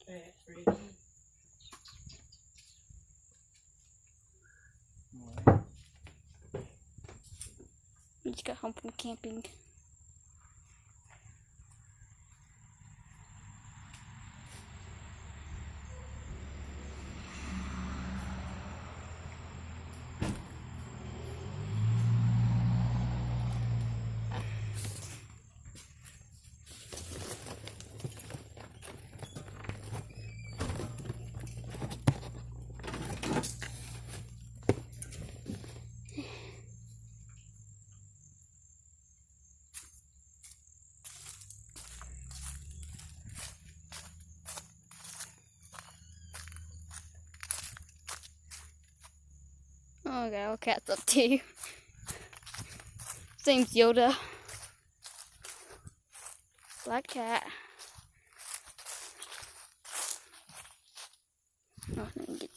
We just got home from camping. Oh, okay, all cats up too. Same's Yoda. Black cat. Oh, let me get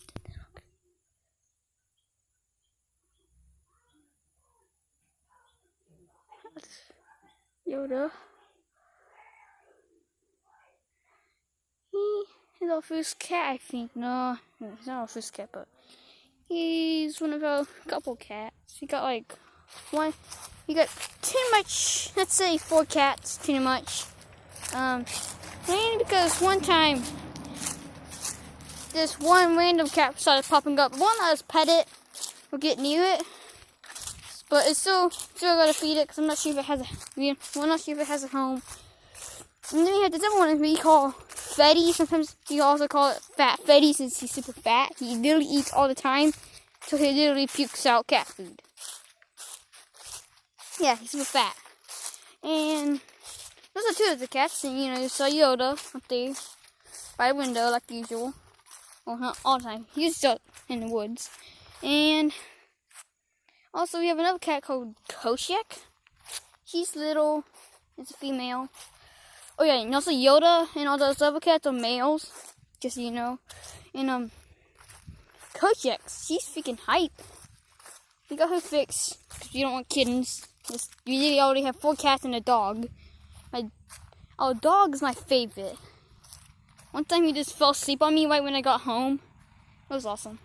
Yoda. He's our first cat, I think. No, he's not our first cat, but he's one of our couple cats. We got like one. We got pretty much, let's say 4 cats, pretty much. Mainly because one time, this one random cat started popping up. One let us pet it or get near it, but it's still gotta feed it because I'm not sure if it has we're not sure if it has a home. And then we have this other one we call Fetty. Sometimes you also call it Fat Fetty since he's super fat. He literally eats all the time, so he literally pukes out cat food. Yeah, he's super fat. And those are 2 of the cats. And you know, you saw Yoda up there by the window like usual. Well, not all the time. He's still in the woods. And also we have another cat called Koshek. She's little. It's a female. Oh yeah, and also Yoda and all those other cats are males. Just so you know. And Koshek, she's freaking hype. We got her fixed because we don't want kittens. We really already have 4 cats and a dog. Our dog is my favorite. One time he just fell asleep on me right when I got home. It was awesome.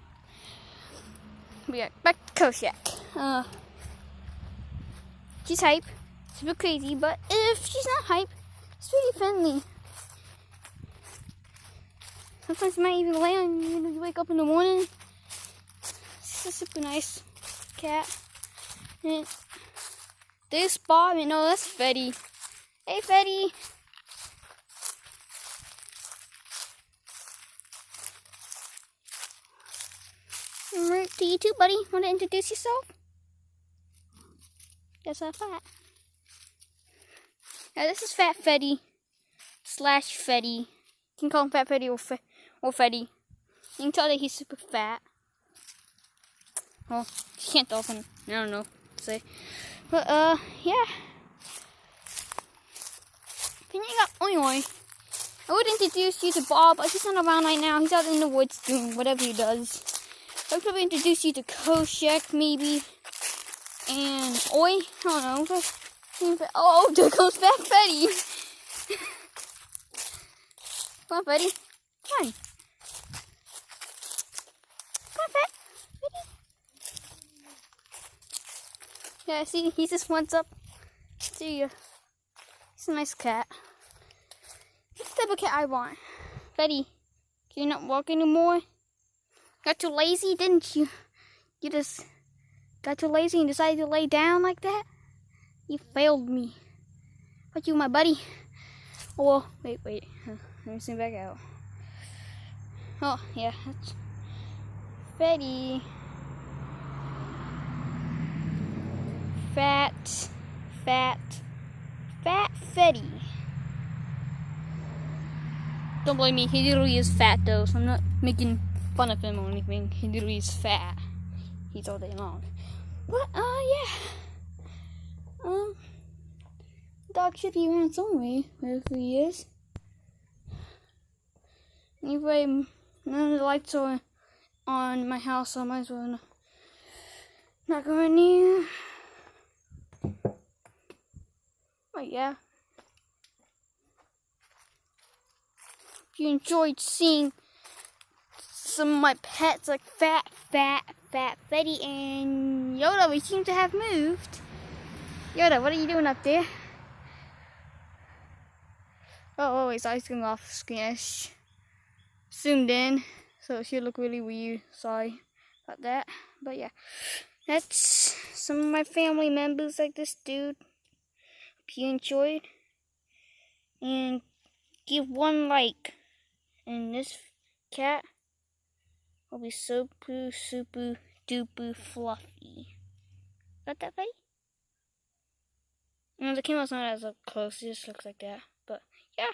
But yeah, back to Koshek. She's hype. Super crazy, but if she's not hype, she's really friendly. Sometimes you might even lay on you when you wake up in the morning. She's a super nice cat. And this Bob, and no, that's Fetty. Hey, Fetty. Right to you too, buddy. Want to introduce yourself? That's a fat. Now this is Fat Fetty / Fetty. You can call him Fat Fetty or Fetty. You can tell that he's super fat. Well, you can't tell him. I don't know. Say, but yeah. Then you got Oi Oi. I would introduce you to Bob, but he's not around right now. He's out in the woods doing whatever he does. I would probably introduce you to Koshek, maybe. And Oi, I don't know. Oh, there goes Fat Fetty. Come on, Fetty. Come on. Come on, Fat Fetty. Yeah, see, he just wants up to you. He's a nice cat. That's the type of cat I want. Fetty, can you not walk anymore? Got too lazy, didn't you? You just got too lazy and decided to lay down like that? You failed me. But you, my buddy. Oh, well, wait. Let me zoom back out. Oh, yeah. That's Fetty. Fat Fetty. Don't blame me, he literally is fat though, so I'm not making fun of him or anything. He literally is fat. He's all day long. But, yeah. Dog should be around somewhere, wherever he is. Anyway, none of the lights are on my house, so I might as well not go near. But yeah. you enjoyed seeing some of my pets like Fat Freddy and Yoda. We seem to have moved. Yoda, what are you doing up there? Oh, his eyes going off screen. I zoomed in, so it should look really weird. Sorry about that. But yeah, that's some of my family members like this dude. Hope you enjoyed. And give one like. And this cat will be super duper fluffy. Got that right? The camera's not as up close, it just looks like that. But yeah.